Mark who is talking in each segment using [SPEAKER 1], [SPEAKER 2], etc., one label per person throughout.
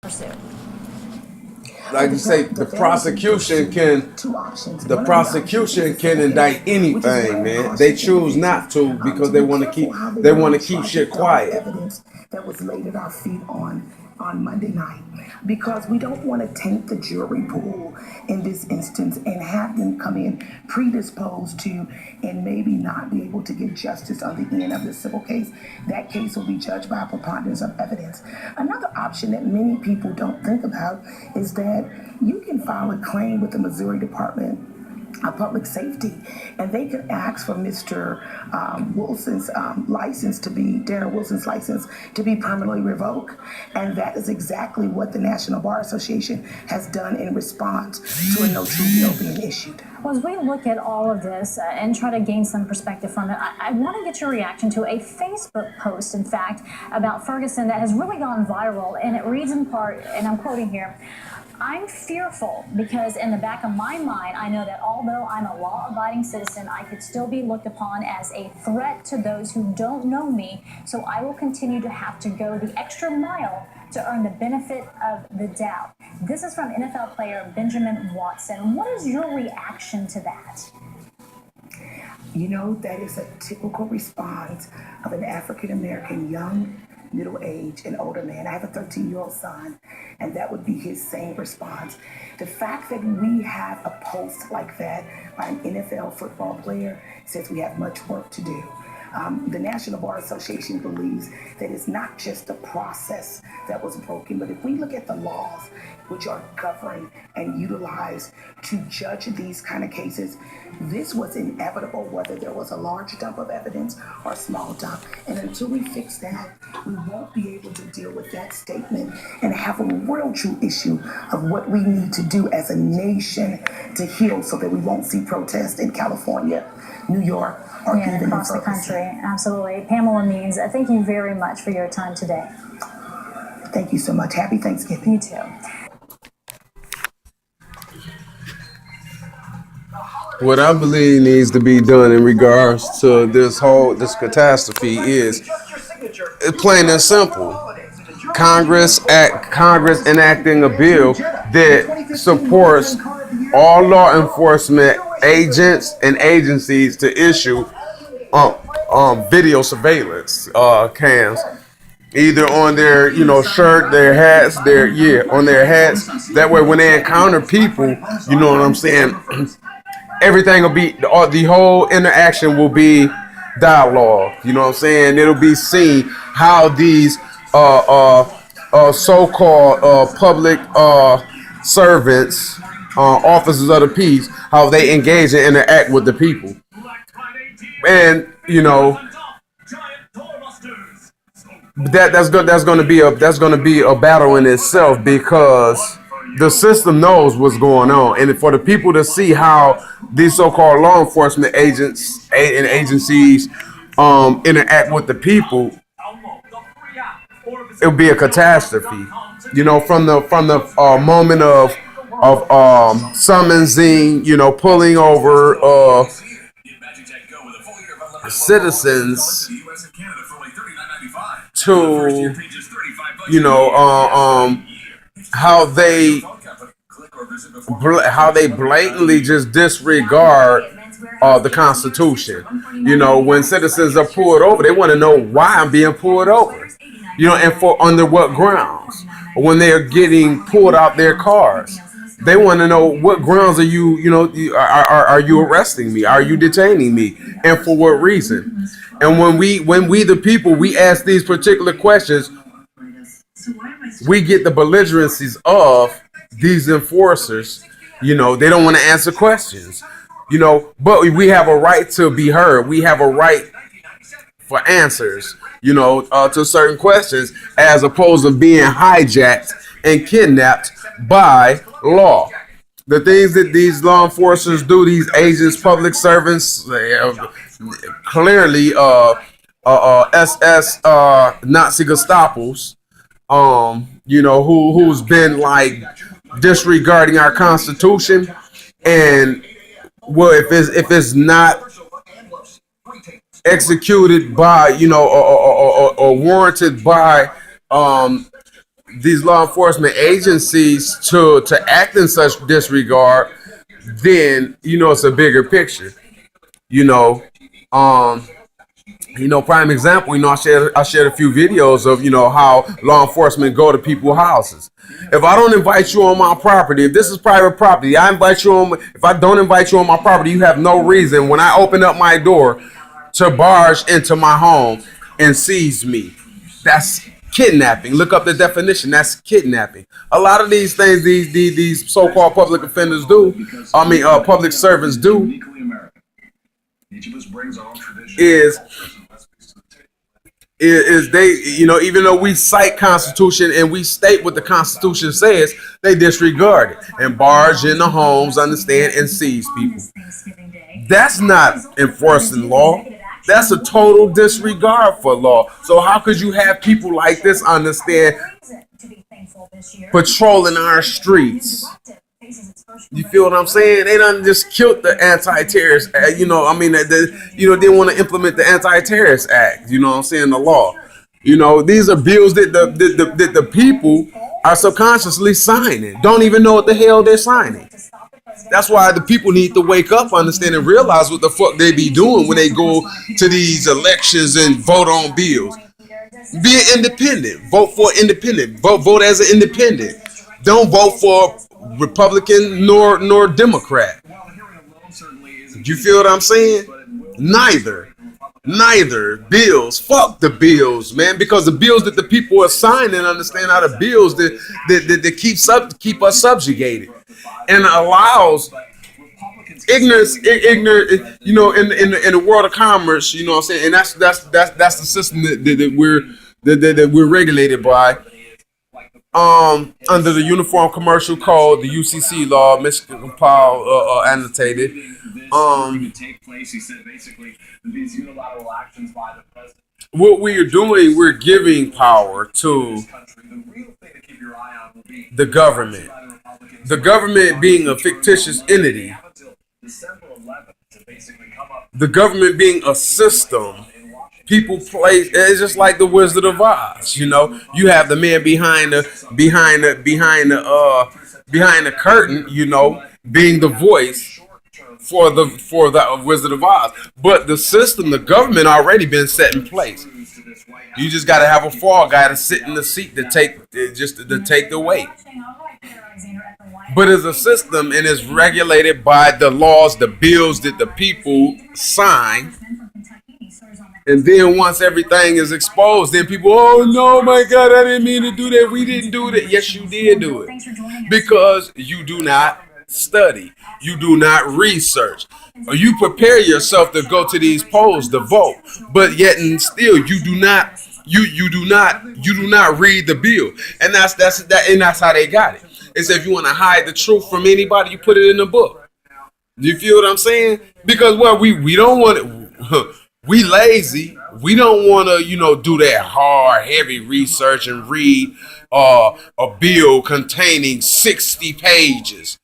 [SPEAKER 1] pursue?
[SPEAKER 2] Like you say, the prosecution can indict anything, man. They choose not to because they want to keep shit quiet.
[SPEAKER 3] That was laid at our feet on Monday night, because we don't want to taint the jury pool in this instance and have them come in predisposed to and maybe not be able to get justice on the end of the civil case. That case will be judged by a preponderance of evidence. Another option that many people don't think about is that you can file a claim with the Missouri Department of Public Safety, and they could ask for Mr. Wilson's license to be, Darrell Wilson's license to be permanently revoked. And that is exactly what the National Bar Association has done in response to a no-true bill being issued.
[SPEAKER 1] Well, as we look at all of this and try to gain some perspective from it, I want to get your reaction to a Facebook post, in fact, about Ferguson that has really gone viral, and it reads in part, and I'm quoting here, "I'm fearful because in the back of my mind, I know that although I'm a law-abiding citizen, I could still be looked upon as a threat to those who don't know me, so I will continue to have to go the extra mile to earn the benefit of the doubt." This is from NFL player Benjamin Watson. What is your reaction to that?
[SPEAKER 3] You know, that is a typical response of an African-American young, middle age, and older man. I have a 13-year-old son, and that would be his same response. The fact that we have a post like that by an NFL football player says we have much work to do. The National Bar Association believes that it's not just the process that was broken, but if we look at the laws which are governed and utilized to judge these kind of cases, this was inevitable, whether there was a large dump of evidence or a small dump. And until we fix that, we won't be able to deal with that statement and have a real true issue of what we need to do as a nation to heal, so that we won't see protests in California, New York, or even
[SPEAKER 1] across the country. Absolutely. Pamela Means, thank you very much for your time today.
[SPEAKER 3] Thank you so much. Happy Thanksgiving.
[SPEAKER 1] You too.
[SPEAKER 2] What I believe needs to be done in regards to this catastrophe is it's plain and simple. Congress enacting a bill that supports all law enforcement agents and agencies to issue video surveillance cams, either on their shirt, their hats, on their hats. That way, when they encounter people, you know what I'm saying, everything will be, the whole interaction will be dialogue. You know what I'm saying? It'll be seen how these so-called public servants, officers of the peace, how they engage and interact with the people. And that's going to be a battle in itself, because the system knows what's going on, and for the people to see how these so-called law enforcement agents and agencies interact with the people, it'll be a catastrophe. From the moment of summonsing, pulling over citizens to how they blatantly just disregard the Constitution. When citizens are pulled over, they want to know why I'm being pulled over, and for under what grounds. When they're getting pulled out their cars, they want to know what grounds are you arresting me? Are you detaining me? And for what reason? And when we the people, we ask these particular questions, we get the belligerencies of these enforcers. They don't want to answer questions. But we have a right to be heard. We have a right for answers, to certain questions, as opposed to being hijacked and kidnapped by law. The things that these law enforcers do, these agents, public servants, clearly SS Nazi Gestapos, who's been like disregarding our Constitution, and if it's not executed by or warranted by these law enforcement agencies to act in such disregard, then it's a bigger picture. You know, um, prime example. I shared a few videos of how law enforcement go to people's houses. If I don't invite you on my property, if this is private property, I invite you on. If I don't invite you on my property, you have no reason when I open up my door to barge into my home and seize me. That's kidnapping. Look up the definition. That's kidnapping. A lot of these things these so-called public offenders do. Public servants do is they, even though we cite Constitution and we state what the Constitution says, they disregard it and barge in the homes, understand, and seize people. That's not enforcing law. That's a total disregard for law. So how could you have people like this, understand, patrolling our streets? You feel what I'm saying? They done just killed the anti-terrorist act. Didn't want to implement the anti-terrorist act. You know what I'm saying? The law. These are bills that the people are subconsciously signing. Don't even know what the hell they're signing. That's why the people need to wake up, understand, and realize what the fuck they be doing when they go to these elections and vote on bills. Be an independent. Vote for independent. Vote as an independent. Don't vote for Republican nor Democrat. You feel what I'm saying? Neither bills. Fuck the bills, man. Because the bills that the people are signing, understand, are the bills that keep us subjugated and allows ignorance. In the world of commerce. You know what I'm saying? And that's the system that we're regulated by. Under the Uniform Commercial Code, the UCC law, Michigan compiled, annotated. What we are doing, we're giving power to the government. The government being a fictitious entity. The government being a system. People play. It's just like the Wizard of Oz. You have the man behind the curtain. Being the voice for the Wizard of Oz. But the system, the government, already been set in place. You just got to have a fall guy to sit in the seat to take the weight. But it's a system and it's regulated by the laws, the bills that the people sign. And then once everything is exposed, then people, oh no, my God, I didn't mean to do that. We didn't do that. Yes, you did do it. Because you do not study. You do not research. Or you prepare yourself to go to these polls to vote. But yet and still you do not read the bill. And that's how they got it. It's if you want to hide the truth from anybody, you put it in the book. You feel what I'm saying? Because we don't want it. We lazy. We don't want to, do that hard, heavy research and read a bill containing 60 pages.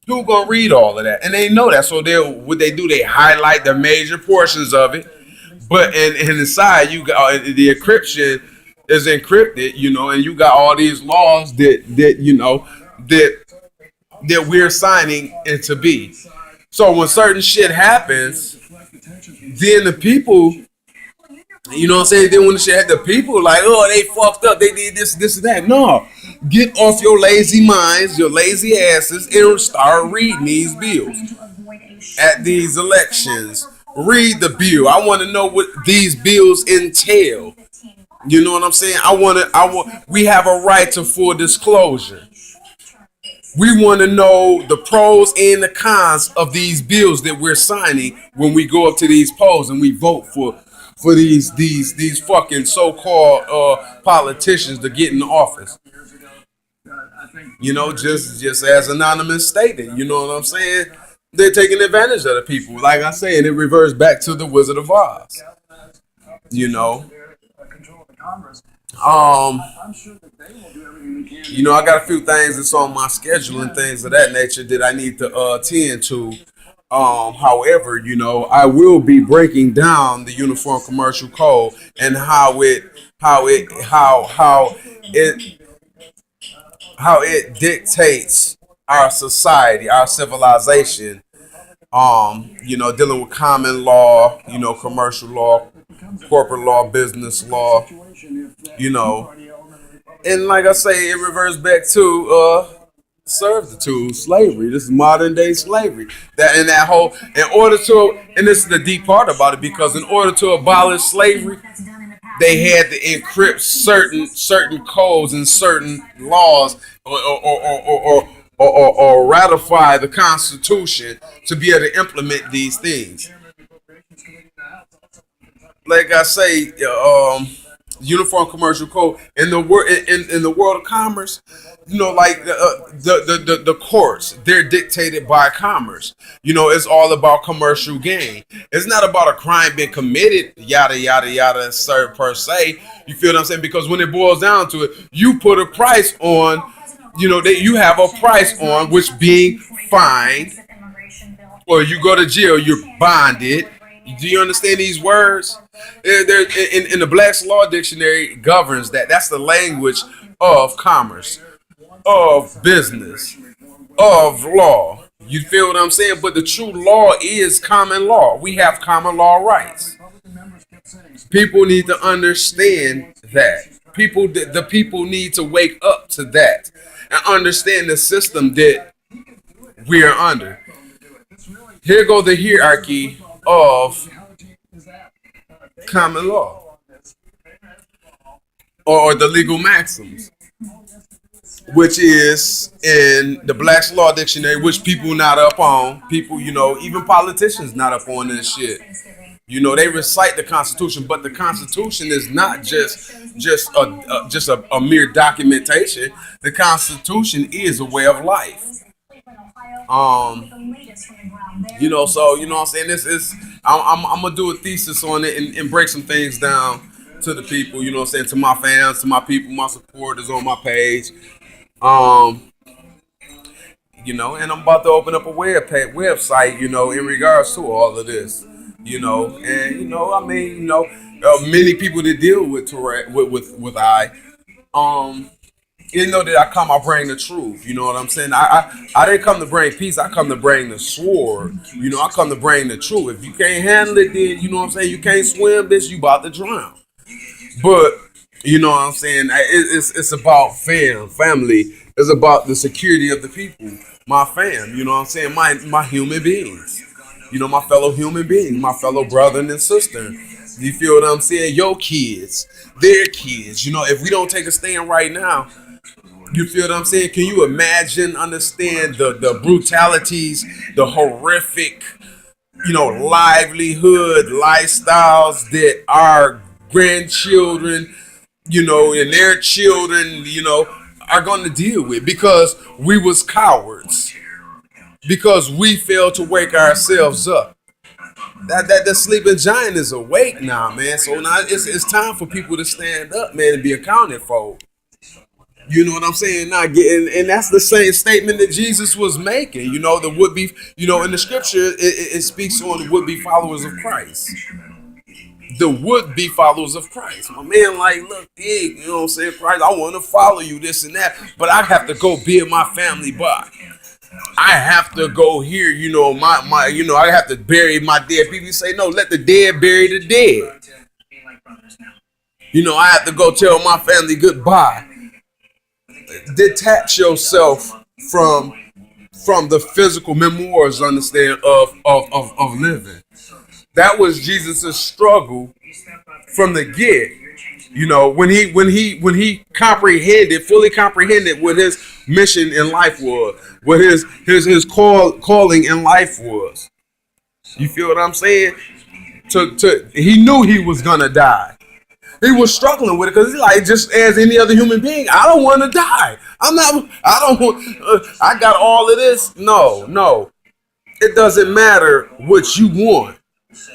[SPEAKER 2] Who gonna read all of that? And they know that. So they highlight the major portions of it. But and inside you got the encryption is encrypted, and you got all these laws that we're signing into be. So when certain shit happens, then the people, then when the shit had the people like, oh, they fucked up, they did this and that. No, get off your lazy minds, your lazy asses, and start reading these bills. At these elections, read the bill. I want to know what these bills entail. You know what I'm saying? We have a right to full disclosure. We want to know the pros and the cons of these bills that we're signing when we go up to these polls and we vote for these fucking so-called politicians to get in office. Just as Anonymous stated, you know what I'm saying? They're taking advantage of the people. Like I say, and it reverts back to the Wizard of Oz. I got a few things that's on my schedule and things of that nature that I need to attend to. However, I will be breaking down the Uniform Commercial Code and how it how it dictates our society, our civilization. Dealing with common law, commercial law, corporate law, business law, you know, and like I say, it reverts back to servitude, slavery. This is modern day slavery. That whole, in order to, and this is the deep part about it, because in order to abolish slavery, they had to encrypt certain codes and certain laws, or ratify the Constitution to be able to implement these things. Like I say, Uniform Commercial Code in the in the world of commerce, like the courts, they're dictated by commerce. It's all about commercial gain. It's not about a crime being committed, yada yada yada, sir, per se. You feel what I'm saying? Because when it boils down to it, you put a price on. That you have a price on which being fined, or you go to jail, you're bonded. Do you understand these words? In the Black's Law Dictionary governs that. That's the language of commerce, of business, of law. You feel what I'm saying? But the true law is common law. We have common law rights. People need to understand that. The people need to wake up to that and understand the system that we are under. Here go the hierarchy of common law, or the legal maxims, which is in the Black's Law Dictionary, which people not up on. People, even politicians not up on this shit. They recite the Constitution, but the Constitution is not just a mere documentation. The Constitution is a way of life. So what I'm saying, this is I'm gonna do a thesis on it and break some things down to the people. What I'm saying, to my fans, to my people, my supporters on my page. And I'm about to open up a website. In regards to all of this. Many people that deal with Tourette, with that I come, I bring the truth. You know what I'm saying? I didn't come to bring peace. I come to bring the sword. I come to bring the truth. If you can't handle it, then you know what I'm saying. You can't swim, bitch. You about to drown. But you know what I'm saying. It's about family. It's about the security of the people. My fam. You know what I'm saying. My human beings. My fellow human beings, my fellow brother and sister. You feel what I'm saying? Your kids, their kids. If we don't take a stand right now, you feel what I'm saying? Can you imagine, understand the brutalities, the horrific, livelihood, lifestyles that our grandchildren, and their children, are going to deal with because we was cowards. Because we failed to wake ourselves up. That the sleeping giant is awake now, man. So now it's time for people to stand up, man, and be accounted for. You know what I'm saying? Now, and that's the same statement that Jesus was making. The would be, in the scripture, it speaks on the would be followers of Christ. The would be followers of Christ. My man, look, you know what I'm saying? Christ, I want to follow you, this and that, but I have to go build my family back. I have to go here, I have to bury my dead. People say, no, let the dead bury the dead. I have to go tell my family goodbye. Detach yourself from the physical memoirs, understand, of living. That was Jesus' struggle from the get. When he fully comprehended what his mission in life was, what his calling in life was. You feel what I'm saying? He knew he was gonna die. He was struggling with it because he's like, just as any other human being, I don't want to die. I got all of this. No. It doesn't matter what you want.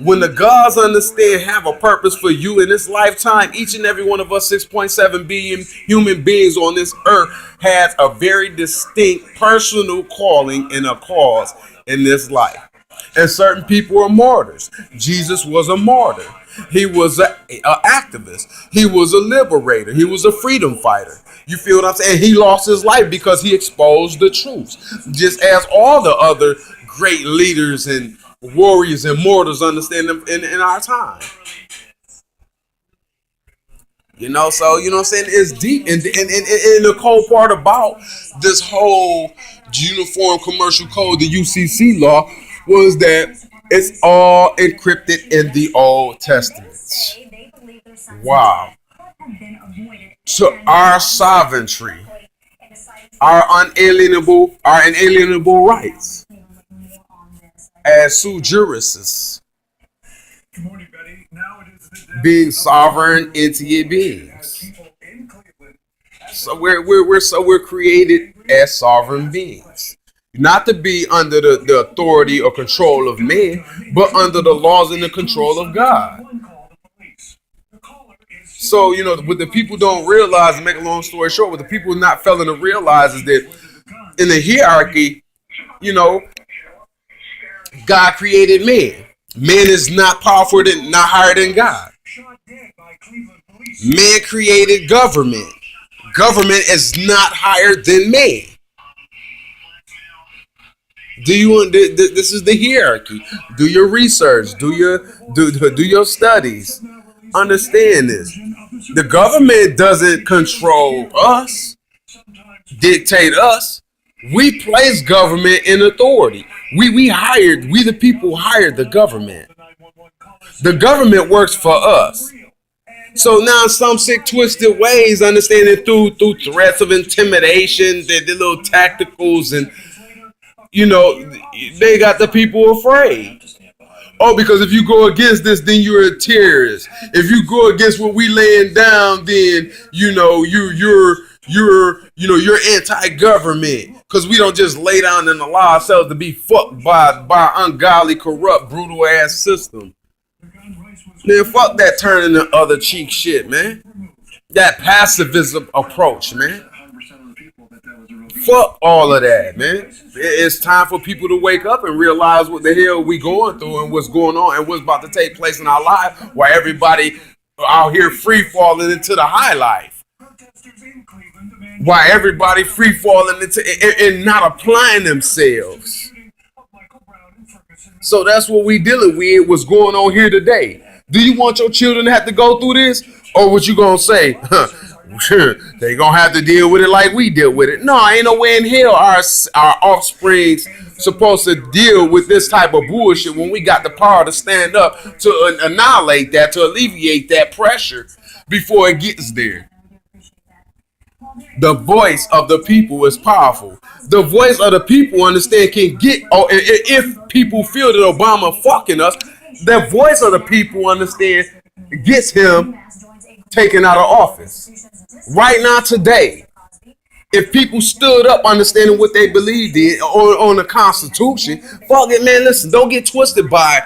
[SPEAKER 2] When the gods understand have a purpose for you in this lifetime, each and every one of us 6.7 billion human beings on this earth has a very distinct personal calling and a cause in this life. And certain people are martyrs. Jesus was a martyr. He was an activist. He was a liberator. He was a freedom fighter. You feel what I'm saying? He lost his life because he exposed the truth. Just as all the other great leaders and warriors and mortals understand them in our time. So you know what I'm saying? It's deep. And the cold part about this whole Uniform Commercial Code, the UCC law, was that it's all encrypted in the Old Testament. Wow. So our sovereignty, our inalienable rights as sui juris, being sovereign entity beings. So we're created as sovereign beings, not to be under the authority or control of man, but under the laws and the control of God. So, what the people don't realize, to make a long story short, what the people not failing to realize is that in the hierarchy, God created man. Man is not powerful, not higher than God. Man created government. Government is not higher than man. This is the hierarchy. Do your research. Do your studies. Understand this. The government doesn't control us, dictate us. We place government in authority. We the people hired the government. The government works for us. So now in some sick, twisted ways, understanding through threats of intimidation, the little tacticals, and they got the people afraid. Oh, because if you go against this, then you're a terrorist. If you go against what we laying down, then you're anti-government. Because we don't just lay down and allow ourselves to be fucked by ungodly, corrupt, brutal ass system. Man, fuck that turning the other cheek shit, man. That pacifism approach, man. Fuck all of that, man. It's time for people to wake up and realize what the hell we going through and what's going on and what's about to take place in our life, while everybody out here free falling into the high life. While everybody free falling into and not applying themselves. So that's what we dealing with. What's going on here today? Do you want your children to have to go through this, or what you gonna say? They gonna have to deal with it like we deal with it. No, ain't no way in hell our offspring's supposed to deal with this type of bullshit when we got the power to stand up to annihilate that, to alleviate that pressure before it gets there. The voice of the people is powerful. The voice of the people, understand, can get. Oh, if people feel that Obama fucking us, the voice of the people, understand, gets him taken out of office. Right now, today, if people stood up understanding what they believed in on the Constitution, fuck it, man. Listen, don't get twisted by